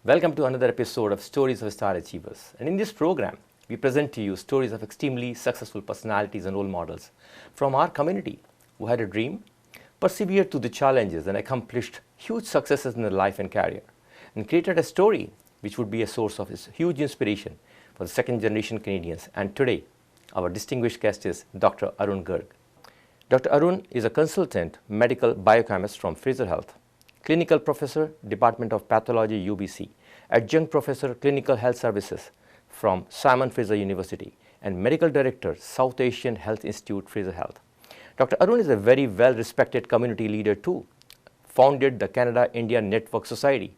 Welcome to another episode of Stories of Star Achievers. And in this program, we present to you stories of extremely successful personalities and role models from our community who had a dream, persevered through the challenges, and accomplished huge successes in their life and career, and created a story which would be a source of huge inspiration for the second generation Canadians. And today, our distinguished guest is Dr. Arun Garg. Dr. Arun is a consultant medical biochemist from Fraser Health, clinical professor, Department of Pathology, UBC, adjunct professor, clinical health services from Simon Fraser University, and medical director, South Asian Health Institute, Fraser Health. Dr. Arun is a very well-respected community leader too, founded the Canada-India Network Society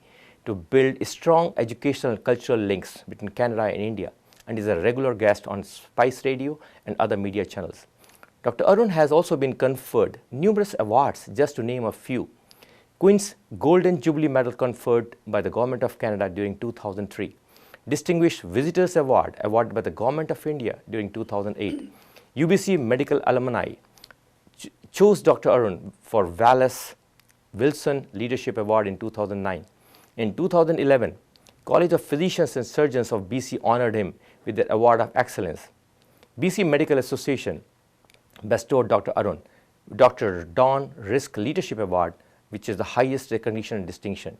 to build strong educational and cultural links between Canada and India, and is a regular guest on Spice Radio and other media channels. Dr. Arun has also been conferred numerous awards, just to name a few. Queen's Golden Jubilee Medal conferred by the Government of Canada during 2003. Distinguished Visitors Award awarded by the Government of India during 2008. UBC Medical Alumni chose Dr. Arun for Wallace Wilson Leadership Award in 2009. In 2011, College of Physicians and Surgeons of BC honored him with the Award of Excellence. BC Medical Association bestowed Dr. Arun Dr. Don Risk Leadership Award, which is the highest recognition and distinction.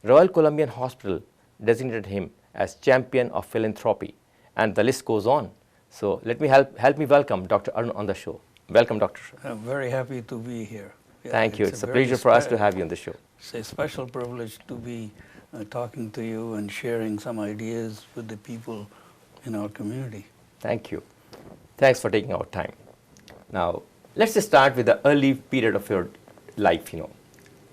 Royal Columbian Hospital designated him as Champion of Philanthropy, and the list goes on. So let me help me welcome Dr. Arun on the show. Welcome, Dr. I'm very happy to be here. Yeah, thank you. It's a pleasure for us to have you on the show. It's a special privilege to be talking to you and sharing some ideas with the people in our community. Thank you. Thanks for taking our time. Now, let's just start with the early period of your life.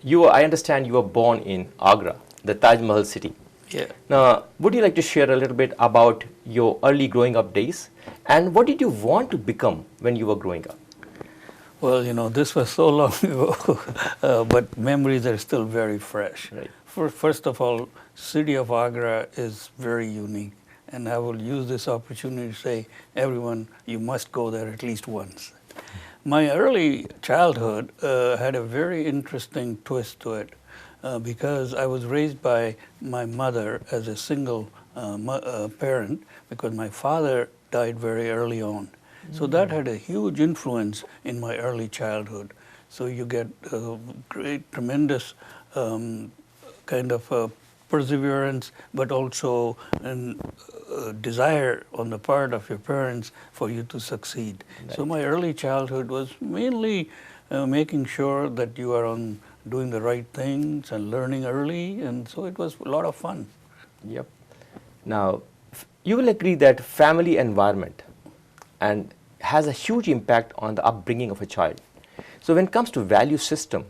I understand you were born in Agra, the Taj Mahal city. Yeah. Now, would you like to share a little bit about your early growing up days, and what did you want to become when you were growing up? Well, this was so long ago, but memories are still very fresh. Right. First of all, city of Agra is very unique, and I will use this opportunity to say, everyone, you must go there at least once. My early childhood had a very interesting twist to it because I was raised by my mother as a single parent because my father died very early on. So that had a huge influence in my early childhood. So you get great, tremendous kind of perseverance, but also a desire on the part of your parents for you to succeed. Right. So my early childhood was mainly making sure that you are doing the right things and learning early, and so it was a lot of fun. Yep. Now, you will agree that family environment and has a huge impact on the upbringing of a child. So when it comes to value system,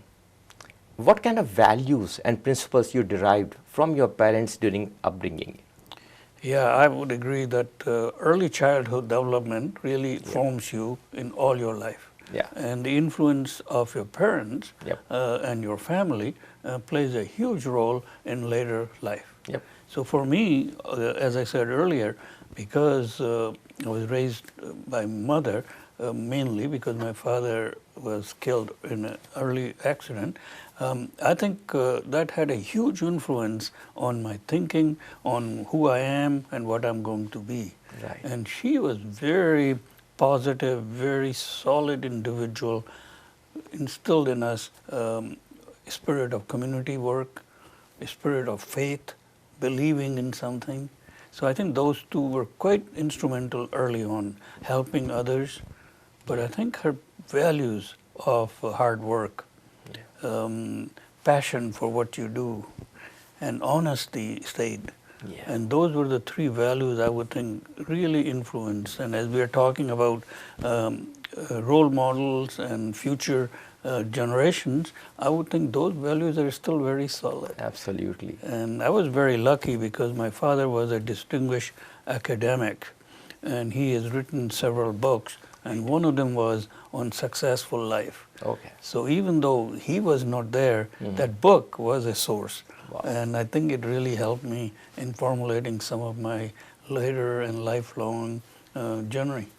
what kind of values and principles you derived from your parents during upbringing? Yeah, I would agree that early childhood development really forms you in all your life. Yeah. And the influence of your parents and your family plays a huge role in later life. Yep. So for me, as I said earlier, because I was raised by mother, mainly because my father was killed in an early accident, I think that had a huge influence on my thinking, on who I am and what I'm going to be. Right. And she was very positive, very solid individual, instilled in us a spirit of community work, a spirit of faith, believing in something. So I think those two were quite instrumental early on, helping others. But I think her values of hard work, passion for what you do, and honesty stayed. Yeah. And those were the three values I would think really influenced. And as we are talking about role models and future generations, I would think those values are still very solid. Absolutely. And I was very lucky because my father was a distinguished academic, and he has written several books, and one of them was on successful life. Okay. So even though he was not there, that book was a source. Wow. And I think it really helped me in formulating some of my later and lifelong journey.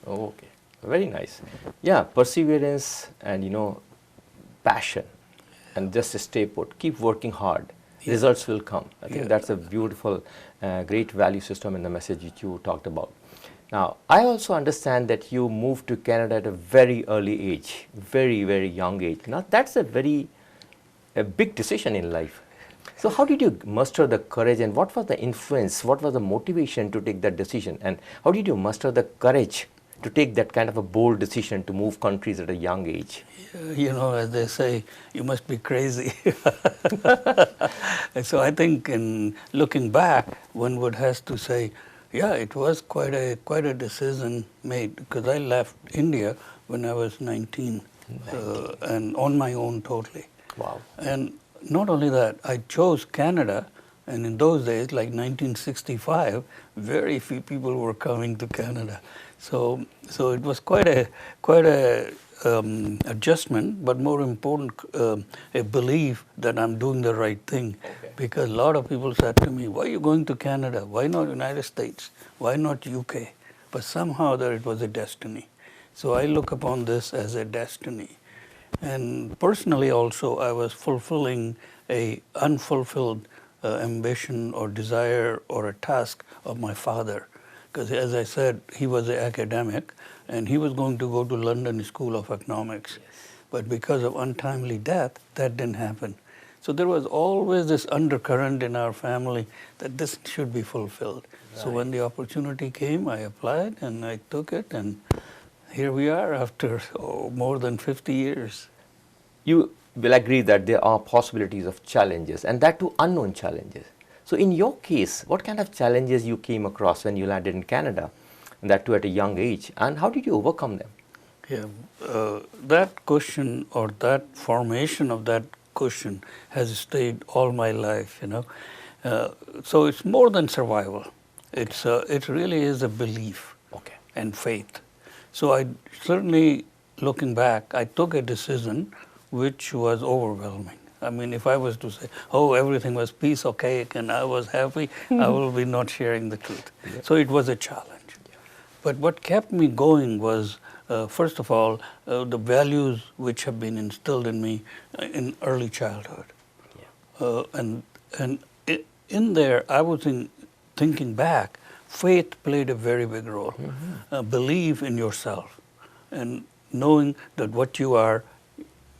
Oh, okay. Very nice. Yeah, perseverance and passion, and just stay put, keep working hard, results will come. I think Yeah. that's a beautiful, great value system in the message that you talked about. Now, I also understand that you moved to Canada at a very early age, very, very young age. Now, that's a big decision in life. So how did you muster the courage, and what was the influence, what was the motivation to take that decision, and how did you muster the courage to take that kind of a bold decision to move countries at a young age? You know, as they say, you must be crazy. And so I think in looking back, one would have to say, yeah, it was quite a decision made, because I left India when I was 19, and on my own totally. Wow. And not only that, I chose Canada, and in those days, like 1965, very few people were coming to Canada. So it was quite a adjustment, but more important, a belief that I'm doing the right thing. Okay. Because a lot of people said to me, "Why are you going to Canada? Why not United States? Why not UK?" But somehow there it was a destiny. So I look upon this as a destiny. And personally also, I was fulfilling a unfulfilled ambition or desire or a task of my father. Because as I said, he was an academic and he was going to go to London School of Economics. Yes. But because of untimely death, that didn't happen. So there was always this undercurrent in our family that this should be fulfilled. Right. So when the opportunity came, I applied and I took it, and here we are after more than 50 years. You will agree that there are possibilities of challenges, and that too unknown challenges. So in your case, what kind of challenges you came across when you landed in Canada, and that too at a young age, and how did you overcome them? Yeah, that question or that formation of that question has stayed all my life, you know. So it's more than survival. It really is a belief and faith. So I certainly, looking back, I took a decision which was overwhelming. I mean, if I was to say, oh, everything was piece of cake and I was happy, I will be not sharing the truth. Yeah. So it was a challenge. Yeah. But what kept me going was, first of all, the values which have been instilled in me in early childhood. Yeah. And in there, I was thinking back, faith played a very big role. Mm-hmm. Believe in yourself and knowing that what you are,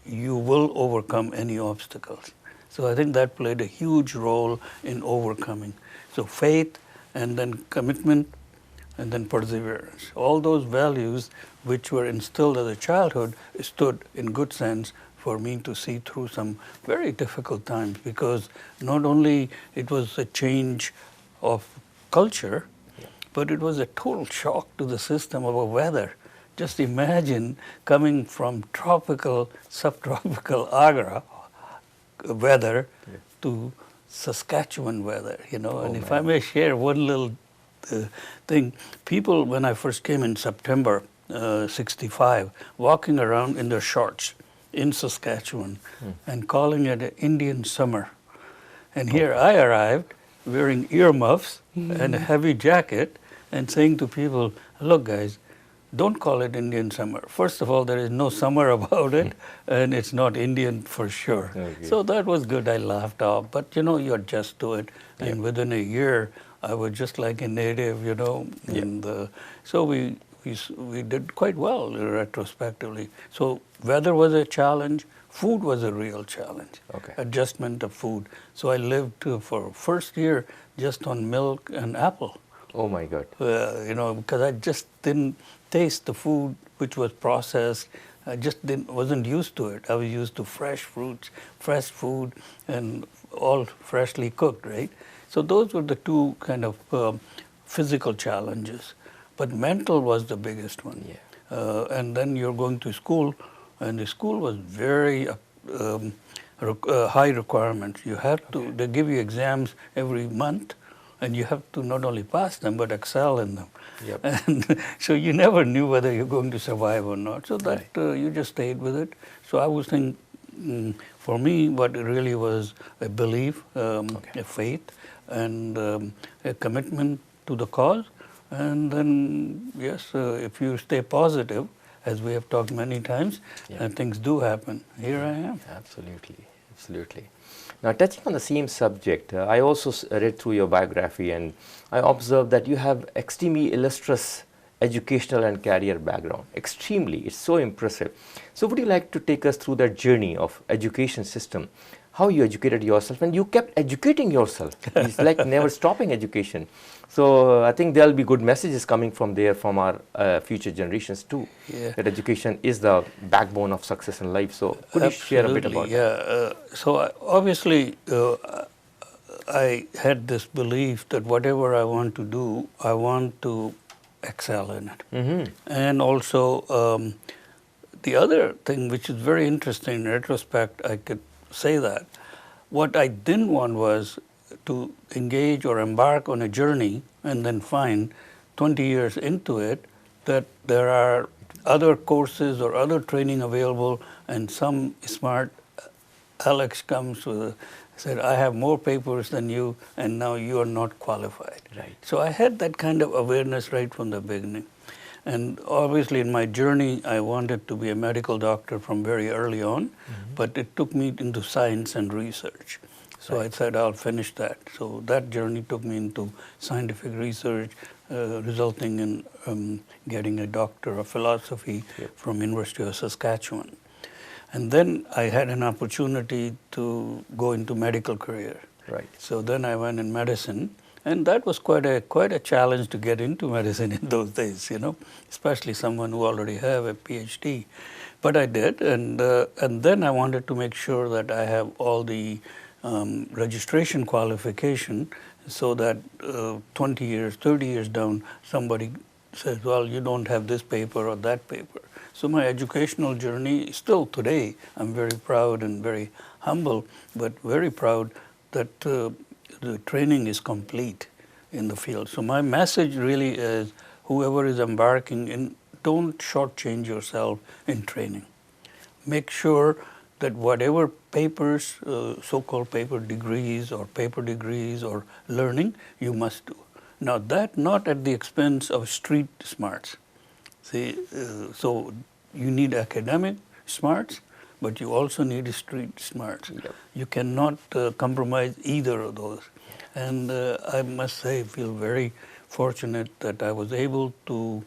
you will overcome any obstacles. So I think that played a huge role in overcoming. So faith, and then commitment, and then perseverance. All those values which were instilled as a childhood stood in good sense for me to see through some very difficult times, because not only it was a change of culture, but it was a total shock to the system of a weather. Just imagine coming from tropical, subtropical Agra weather to Saskatchewan weather, you know. And if I may share one little thing, people, when I first came in September 65, walking around in their shorts in Saskatchewan and calling it an Indian summer. And here I arrived wearing earmuffs and a heavy jacket and saying to people, look guys, don't call it Indian summer. First of all, there is no summer about it, and it's not Indian for sure. Okay. So that was good. I laughed off. But, you know, you adjust to it. Yeah. And within a year, I was just like a native, you know. Yeah. And so we did quite well retrospectively. So weather was a challenge. Food was a real challenge. Okay. Adjustment of food. So I lived for first year just on milk and apple. Oh my God. You know, because I just didn't taste the food which was processed. I just wasn't used to it. I was used to fresh fruits, fresh food, and all freshly cooked, right? So those were the two kind of physical challenges. But mental was the biggest one. Yeah. And then you're going to school, and the school was very high requirements. You had to, they give you exams every month, and you have to not only pass them, but excel in them. Yep. And so you never knew whether you're going to survive or not. So that you just stayed with it. So I was thinking, for me, what it really was a belief, a faith, and a commitment to the cause. And then, yes, if you stay positive, as we have talked many times, things do happen. Here I am. Absolutely. Absolutely. Now, touching on the same subject, I also read through your biography, and I observed that you have extremely illustrious educational and career background. Extremely, it's so impressive. So, would you like to take us through that journey of education system? How you educated yourself, and you kept educating yourself. It's like never stopping education. So I think there'll be good messages coming from there from our future generations too. Yeah. That education is the backbone of success in life. So could you share a bit about that? So obviously, I had this belief that whatever I want to do, I want to excel in it. Mm-hmm. And also, the other thing which is very interesting in retrospect, I could say that what I didn't want was to engage or embark on a journey and then find 20 years into it that there are other courses or other training available, and some smart Alex comes with said, I have more papers than you, and now you are not qualified. Right. So I had that kind of awareness right from the beginning. And obviously in my journey, I wanted to be a medical doctor from very early on, but it took me into science and research. So I said, I'll finish that. So that journey took me into scientific research, resulting in getting a doctor of philosophy from University of Saskatchewan. And then I had an opportunity to go into medical career. Right. So then I went in medicine. And that was quite a challenge to get into medicine in those days, you know, especially someone who already have a PhD. But I did, and then I wanted to make sure that I have all the registration qualification, so that 20 years, 30 years down, somebody says, well, you don't have this paper or that paper. So my educational journey, still today, I'm very proud and very humble, but very proud that the training is complete in the field. So my message really is, whoever is embarking in, don't shortchange yourself in training. Make sure that whatever papers, so-called paper degrees or learning, you must do. Now that not at the expense of street smarts. See, so you need academic smarts, but you also need street smarts. Yep. You cannot compromise either of those. And I must say, I feel very fortunate that I was able to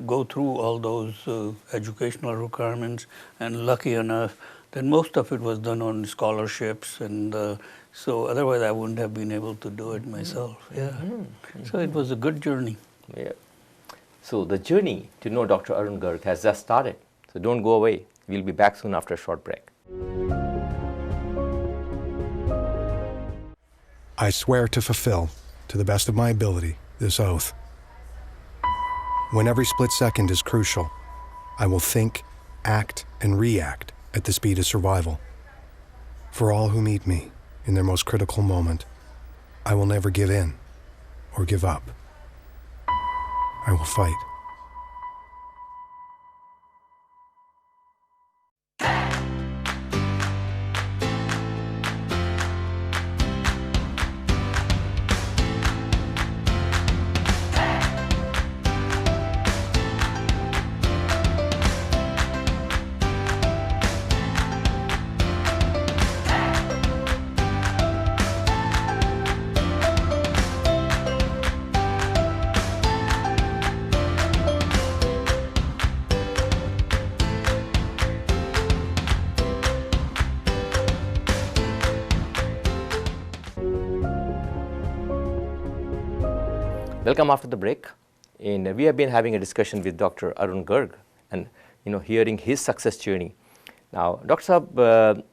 go through all those educational requirements, and lucky enough that most of it was done on scholarships, and so otherwise I wouldn't have been able to do it myself. Yeah. So it was a good journey. Yeah. So the journey to know Dr. Arun Garg has just started. So don't go away. We'll be back soon after a short break. I swear to fulfill, to the best of my ability, this oath. When every split second is crucial, I will think, act, and react at the speed of survival. For all who meet me in their most critical moment, I will never give in or give up. I will fight. Welcome after the break, and we have been having a discussion with Dr. Arun Garg, and hearing his success journey. Now, Dr. Saab,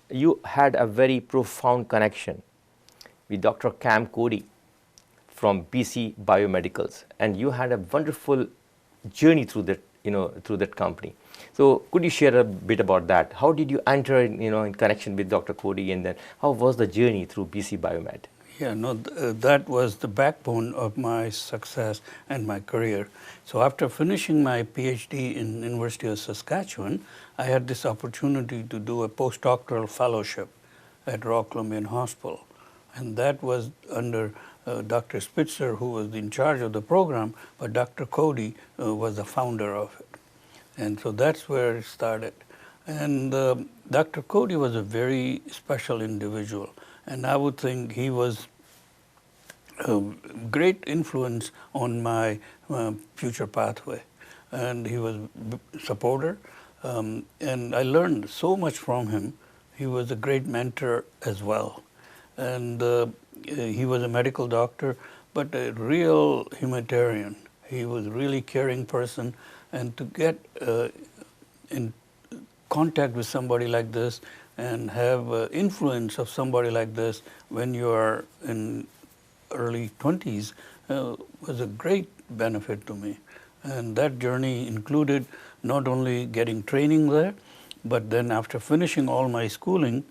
you had a very profound connection with Dr. Cam Cody from BC Biomedicals, and you had a wonderful journey through that, through that company. So, could you share a bit about that? How did you enter, in connection with Dr. Cody, and then how was the journey through BC Biomed? Yeah, no, that was the backbone of my success and my career. So after finishing my PhD in University of Saskatchewan, I had this opportunity to do a postdoctoral fellowship at Royal Columbian Hospital. And that was under Dr. Spitzer, who was in charge of the program, but Dr. Cody was the founder of it. And so that's where it started. And Dr. Cody was a very special individual, and I would think he was a great influence on my future pathway. And he was a supporter, and I learned so much from him. He was a great mentor as well. And he was a medical doctor, but a real humanitarian. He was a really caring person, and to get in contact with somebody like this and have influence of somebody like this when you are in early 20s was a great benefit to me. And that journey included not only getting training there, but then after finishing all my schooling,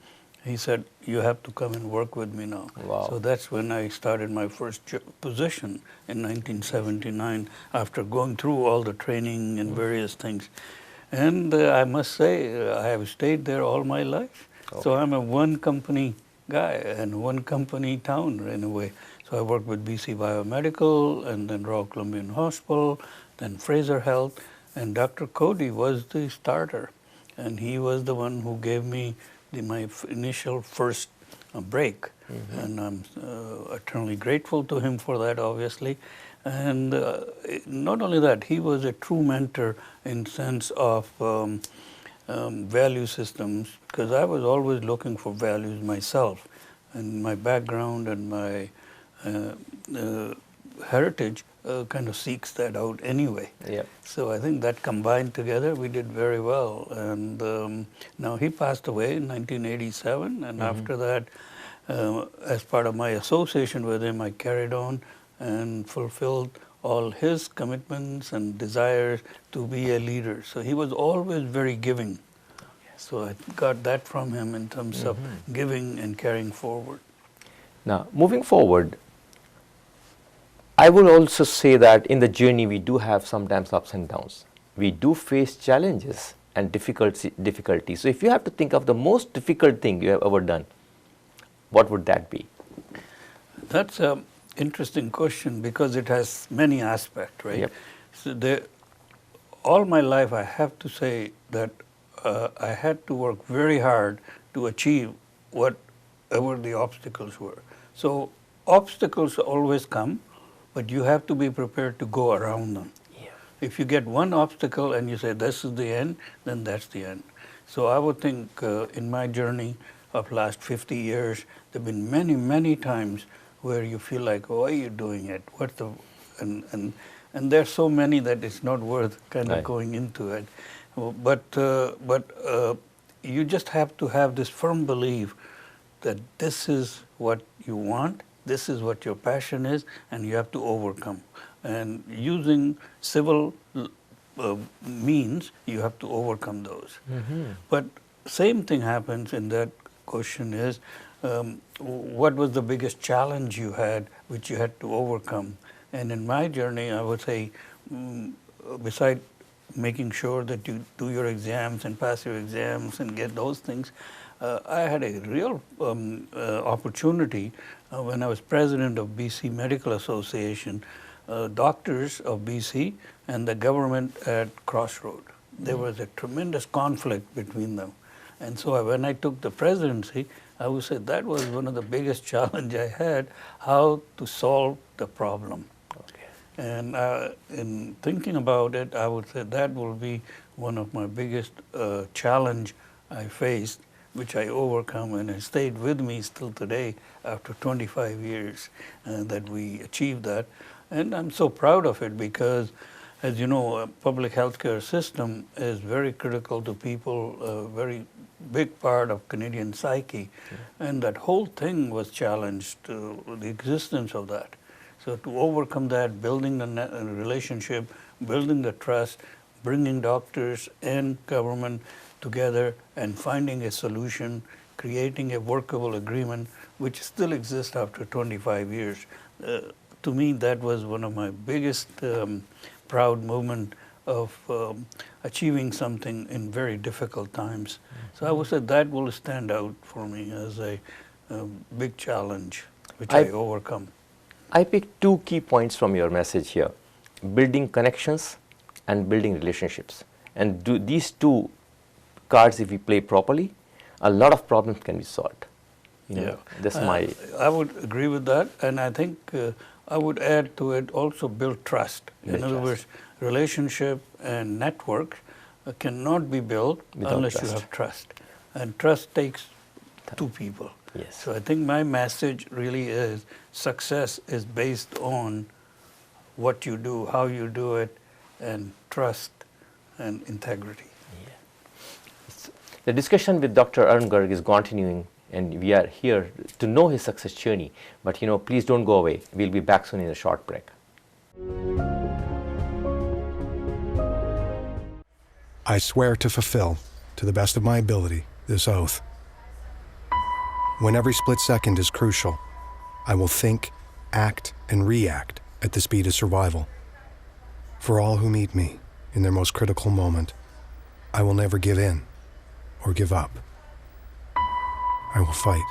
he said, you have to come and work with me now. Wow. So that's when I started my first position in 1979, after going through all the training and various things. And I must say, I have stayed there all my life. Okay. So I'm a one company guy and one company town in a way. So I worked with BC Biomedical and then Royal Columbian Hospital, then Fraser Health, and Dr. Cody was the starter. And he was the one who gave me my initial first break. And I'm eternally grateful to him for that, obviously. And not only that, he was a true mentor in sense of value systems, because I was always looking for values myself. And my background and my heritage kind of seeks that out anyway. Yep. So I think that combined together, we did very well. And now he passed away in 1987, and after that, as part of my association with him, I carried on and fulfilled all his commitments and desires to be a leader. So he was always very giving. So I got that from him in terms of giving and carrying forward. Now, moving forward, I would also say that in the journey we do have sometimes ups and downs. We do face challenges and difficulties. So if you have to think of the most difficult thing you have ever done, what would that be? That's an interesting question because it has many aspects, right? Yep. So all my life I have to say that I had to work very hard to achieve whatever the obstacles were. So obstacles always come, but you have to be prepared to go around them. Yeah. If you get one obstacle and you say this is the end, then that's the end. So I would think in my journey of last 50 years, there have been many, many times where you feel like, why are you doing it? What the, and there's so many that it's not worth kind of going into it. But you just have to have this firm belief that this is what you want, this is what your passion is, and you have to overcome. And using civil means, you have to overcome those. But same thing happens in that question is, what was the biggest challenge you had, which you had to overcome? And in my journey, I would say, beside making sure that you do your exams and pass your exams and get those things, I had a real opportunity when I was president of BC Medical Association, doctors of BC and the government at crossroad. There was a tremendous conflict between them. And so when I took the presidency, I would say that was one of the biggest challenge I had, how to solve the problem. And in thinking about it, I would say that will be one of my biggest challenge I faced, which I overcome, and it stayed with me still today after 25 years that we achieved that. And I'm so proud of it because, as you know, a public healthcare system is very critical to people, a very big part of Canadian psyche. And that whole thing was challenged, the existence of that. So to overcome that, building the relationship, building the trust, bringing doctors and government together and finding a solution, creating a workable agreement, which still exists after 25 years. To me, that was one of my biggest proud moment of achieving something in very difficult times. So I would say that will stand out for me as a big challenge, which I overcome. I picked two key points from your message here: building connections and building relationships. And these two cards, if we play properly, a lot of problems can be solved. You know, Yeah. that's my... I would agree with that, and I think I would add to it also build trust. Build In other trust. words, relationship and network cannot be built Without unless you trust. have trust. And trust takes two people. Yes. So I think my message really is success is based on what you do, how you do it, and trust and integrity. The discussion with Dr. Arun Garg is continuing, and we are here to know his success journey. But you know, please don't go away. We'll be back soon in a short break. I swear to fulfill, to the best of my ability, this oath. When every split second is crucial, I will think, act, and react at the speed of survival. For all who meet me in their most critical moment, I will never give in or give up. I will fight.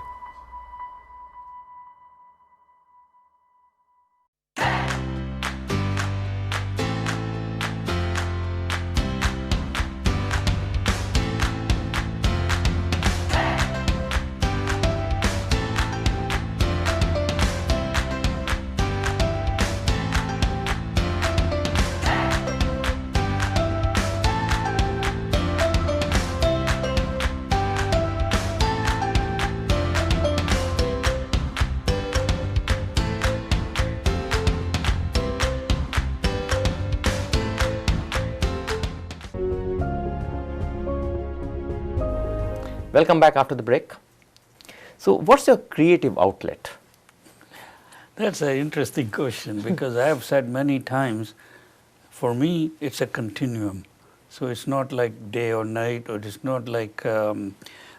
Welcome back after the break. So what's your creative outlet? That's an interesting question because I have said many times, for me, it's a continuum. So it's not like day or night, or it's not like I'm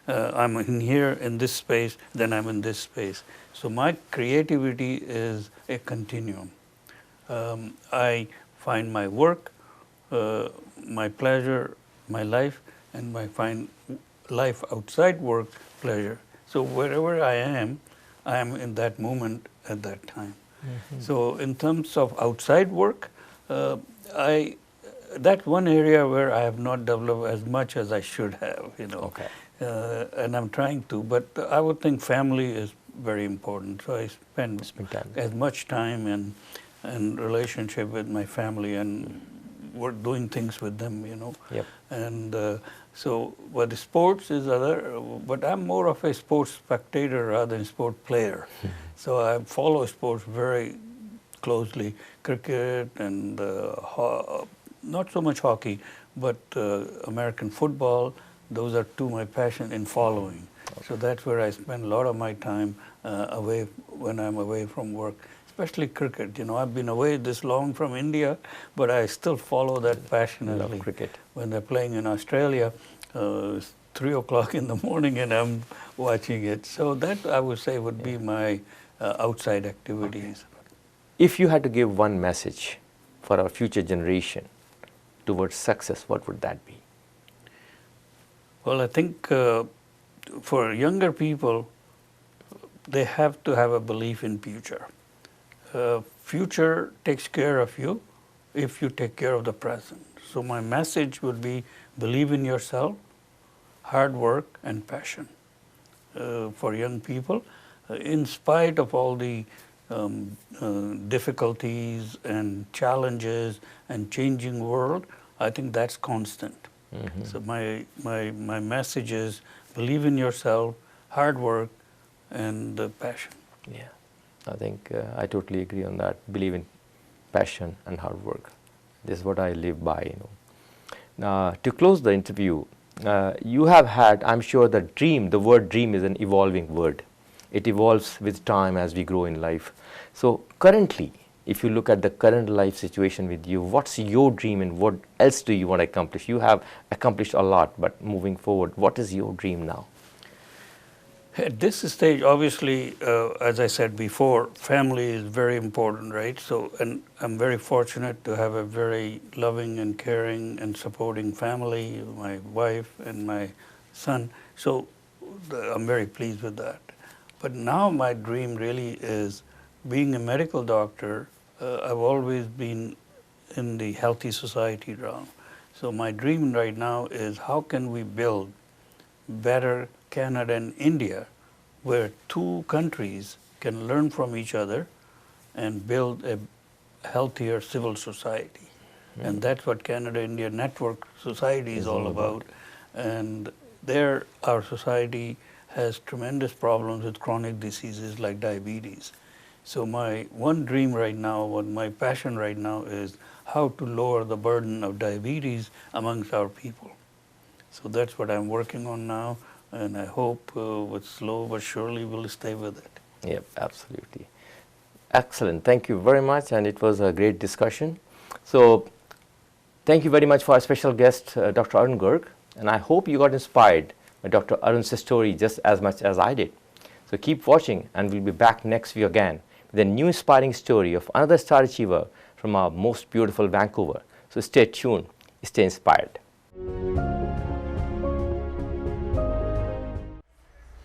in here in this space, then I'm in this space. So my creativity is a continuum. I find my work, my pleasure, my life, and I find life outside work pleasure. So wherever I am in that moment at that time. Mm-hmm. So in terms of outside work, that's one area where I have not developed as much as I should have, you know. Okay. And I'm trying to, but I would think family is very important. So I spend as much time and relationship with my family, and we're doing things with them, you know. Yep. And but the sports is other, but I'm more of a sports spectator rather than sport player. So I follow sports very closely, cricket and not so much hockey, but American football. Those are two my passion in following. Okay. So that's where I spend a lot of my time away when I'm away from work. Especially cricket. You know, I've been away this long from India, but I still follow that passionately. Love cricket. When they're playing in Australia, it's 3 o'clock in the morning and I'm watching it. So that, I would say, would be my outside activities. Okay. If you had to give one message for our future generation towards success, what would that be? Well, I think for younger people, they have to have a belief in future. Future takes care of you if you take care of the present. So my message would be believe in yourself, hard work and passion for young people. In spite of all the difficulties and challenges and changing world, I think that's constant. Mm-hmm. So my message is believe in yourself, hard work and passion. Yeah. I think I totally agree on that. Believe in passion and hard work. This is what I live by, you know. Now, to close the interview, you have had, I'm sure, the word dream is an evolving word. It evolves with time as we grow in life. So currently, if you look at the current life situation with you, what's your dream and what else do you want to accomplish? You have accomplished a lot, but moving forward, what is your dream now? At this stage, obviously, as I said before, family is very important, right? So, and I'm very fortunate to have a very loving and caring and supporting family, my wife and my son. So I'm very pleased with that. But now my dream really is being a medical doctor. I've always been in the healthy society realm. So my dream right now is how can we build better Canada and India, where two countries can learn from each other and build a healthier civil society. And that's what Canada-India Network Society is all about. And there our society has tremendous problems with chronic diseases like diabetes. So my one dream right now, what my passion right now is how to lower the burden of diabetes amongst our people. So that's what I'm working on now, and I hope with slow but surely we'll stay with it. Yep, absolutely. Excellent. Thank you very much, and it was a great discussion. So thank you very much for our special guest, Dr. Arun Garg, and I hope you got inspired by Dr. Arun's story just as much as I did. So keep watching, and we'll be back next week again with a new inspiring story of another star achiever from our most beautiful Vancouver. So stay tuned, stay inspired.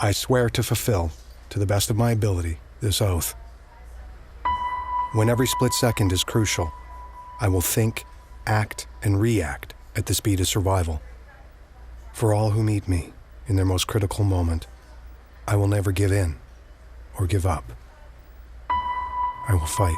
I swear to fulfill, to the best of my ability, this oath. When every split second is crucial, I will think, act, and react at the speed of survival. For all who meet me in their most critical moment, I will never give in or give up. I will fight.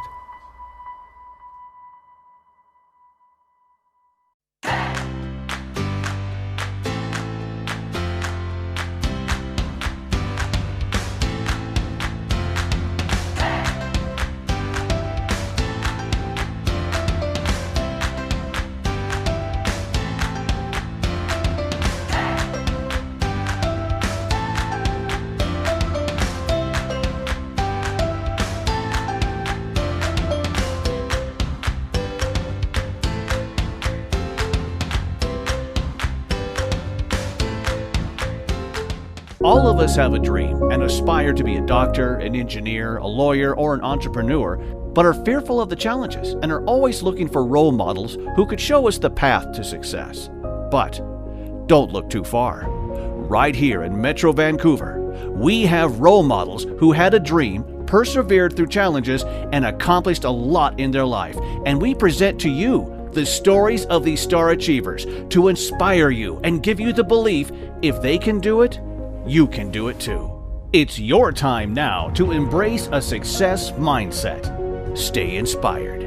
All of us have a dream and aspire to be a doctor, an engineer, a lawyer, or an entrepreneur, but are fearful of the challenges and are always looking for role models who could show us the path to success. But don't look too far. Right here in Metro Vancouver, we have role models who had a dream, persevered through challenges, and accomplished a lot in their life. And we present to you the stories of these star achievers to inspire you and give you the belief if they can do it, you can do it too. It's your time now to embrace a success mindset. Stay inspired.